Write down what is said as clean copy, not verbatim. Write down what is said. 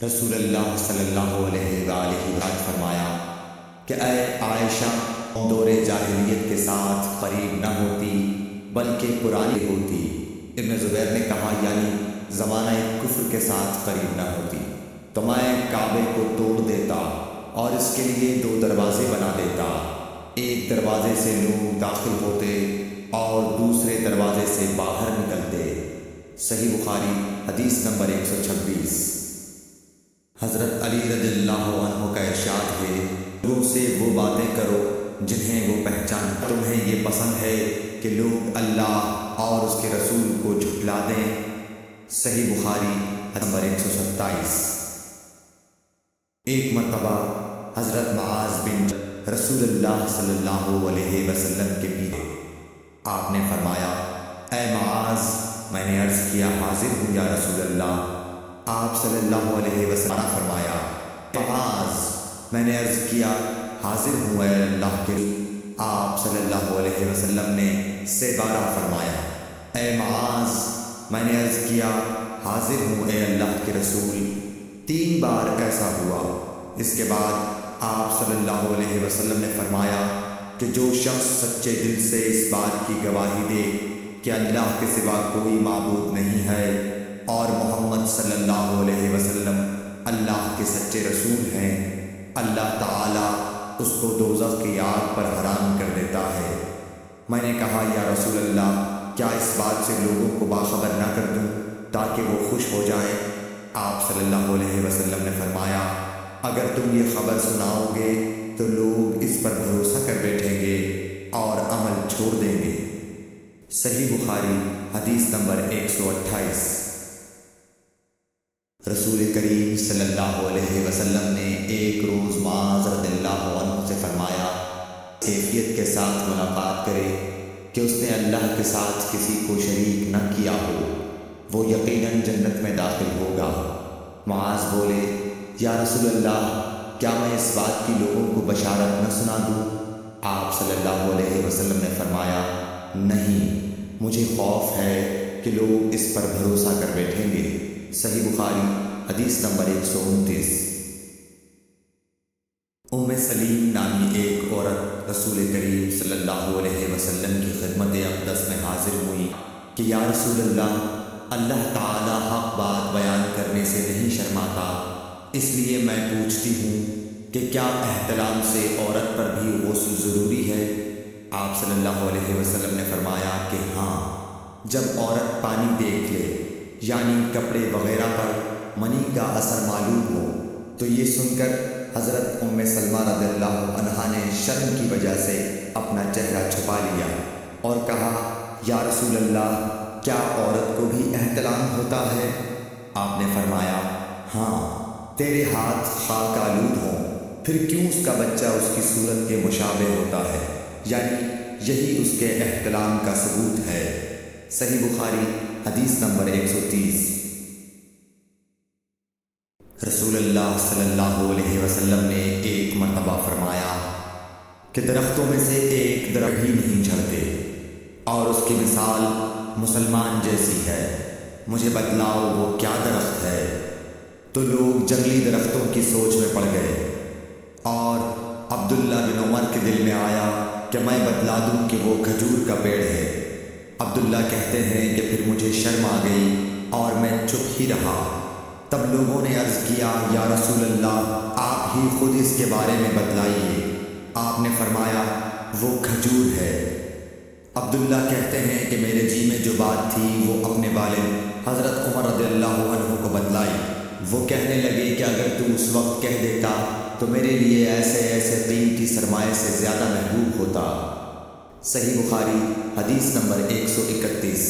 رسول اللہ صلی اللہ علیہ وآلہ وسلم فرمایا کہ اے عائشہ، دور جاہلیت کے ساتھ قریب نہ ہوتی بلکہ پرانی ہوتی۔ ابن زبیر نے کہا یعنی زمانہ کفر کے ساتھ قریب نہ ہوتی تو میں کعبے کو توڑ دیتا اور اس کے لیے 2 دروازے بنا دیتا، ایک دروازے سے لوگ داخل ہوتے اور دوسرے دروازے سے باہر نکلتے۔ صحیح بخاری حدیث نمبر 126۔ حضرت علی رضی اللہ عنہ کا ارشاد ہے، لوگوں سے وہ باتیں کرو جنہیں وہ پہچان۔ تمہیں یہ پسند ہے کہ لوگ اللہ اور اس کے رسول کو جھٹلا دیں۔ صحیح بخاری نمبر 127۔ ایک مرتبہ حضرت معاذ بن رسول اللہ صلی اللہ علیہ وسلم کے پیچھے آپ نے فرمایا، اے معاذ، میں نے عرض کیا حاضر ہوں یا رسول اللہ۔ آپ صلی اللہ علیہ وسلم نے فرمایا، معاذ، میں نے عرض کیا حاضر ہوں اے اللہ کے رسول۔ آپ صلی اللہ علیہ وسلم نے 3 بار فرمایا، اے معاذ، میں نے عرض کیا حاضر ہوں اے اللہ کے رسول۔ 3 بار ایسا ہوا۔ اس کے بعد آپ صلی اللہ علیہ وسلم نے فرمایا کہ جو شخص سچے دل سے اس بات کی گواہی دے کہ اللہ کے سوا کوئی معبود نہیں ہے اور محمد صلی اللہ علیہ وسلم اللہ کے سچے رسول ہیں، اللہ تعالیٰ اس کو دوزخ کی آگ پر حرام کر دیتا ہے۔ میں نے کہا یا رسول اللہ، کیا اس بات سے لوگوں کو باخبر نہ کر دوں تاکہ وہ خوش ہو جائیں؟ آپ صلی اللہ علیہ وسلم نے فرمایا، اگر تم یہ خبر سناؤ گے تو لوگ اس پر بھروسہ کر بیٹھیں گے اور عمل چھوڑ دیں گے۔ صحیح بخاری حدیث نمبر 128۔ رسول کریم صلی اللہ علیہ وسلم نے ایک روز معاذ رضی اللہ عنہ سے فرمایا، کیفیت کے ساتھ ملاقات کرے کہ اس نے اللہ کے ساتھ کسی کو شریک نہ کیا ہو، وہ یقیناً جنت میں داخل ہوگا۔ معاذ بولے، یا رسول اللہ، کیا میں اس بات کی لوگوں کو بشارت نہ سنا دوں؟ آپ صلی اللہ علیہ وسلم نے فرمایا، نہیں، مجھے خوف ہے کہ لوگ اس پر بھروسہ کر بیٹھیں گے۔ صحیح بخاری حدیث نمبر 129۔ ام سلیم نامی ایک عورت رسول کریم صلی اللہ علیہ وسلم کی خدمت اقدس میں حاضر ہوئی کہ یا رسول اللہ تعالیٰ حق بات بیان کرنے سے نہیں شرماتا، اس لیے میں پوچھتی ہوں کہ کیا احتلام سے عورت پر بھی غسل ضروری ہے؟ آپ صلی اللہ علیہ وسلم نے فرمایا کہ ہاں، جب عورت پانی دیکھ لے یعنی کپڑے وغیرہ پر منی کا اثر معلوم ہو۔ تو یہ سن کر حضرت ام سلمہ رضی اللہ عنہا نے شرم کی وجہ سے اپنا چہرہ چھپا لیا اور کہا، یا رسول اللہ، کیا عورت کو بھی احتلام ہوتا ہے؟ آپ نے فرمایا، ہاں، تیرے ہاتھ خاک آلود ہوں، پھر کیوں اس کا بچہ اس کی صورت کے مشابہ ہوتا ہے؟ یعنی یہی اس کے احتلام کا ثبوت ہے۔ صحیح بخاری حدیث نمبر 130۔ رسول اللہ صلی اللہ علیہ وسلم نے ایک مرتبہ فرمایا کہ درختوں میں سے ایک درخت ہی نہیں جھڑتے اور اس کی مثال مسلمان جیسی ہے، مجھے بتلاؤ وہ کیا درخت ہے؟ تو لوگ جنگلی درختوں کی سوچ میں پڑ گئے اور عبداللہ بن عمر کے دل میں آیا کہ میں بتلا دوں کہ وہ کھجور کا پیڑ ہے۔ عبداللہ کہتے ہیں کہ پھر مجھے شرم آ گئی اور میں چپ ہی رہا۔ تب لوگوں نے عرض کیا، یا رسول اللہ، آپ ہی خود اس کے بارے میں بتلائیے۔ آپ نے فرمایا، وہ کھجور ہے۔ عبداللہ کہتے ہیں کہ میرے جی میں جو بات تھی وہ اپنے والد حضرت عمر رضی اللہ عنہ کو بتلائی۔ وہ کہنے لگے کہ اگر تو اس وقت کہہ دیتا تو میرے لیے ایسے قیمتی سرمایے سے زیادہ محبوب ہوتا۔ صحیح بخاری حدیث نمبر 131۔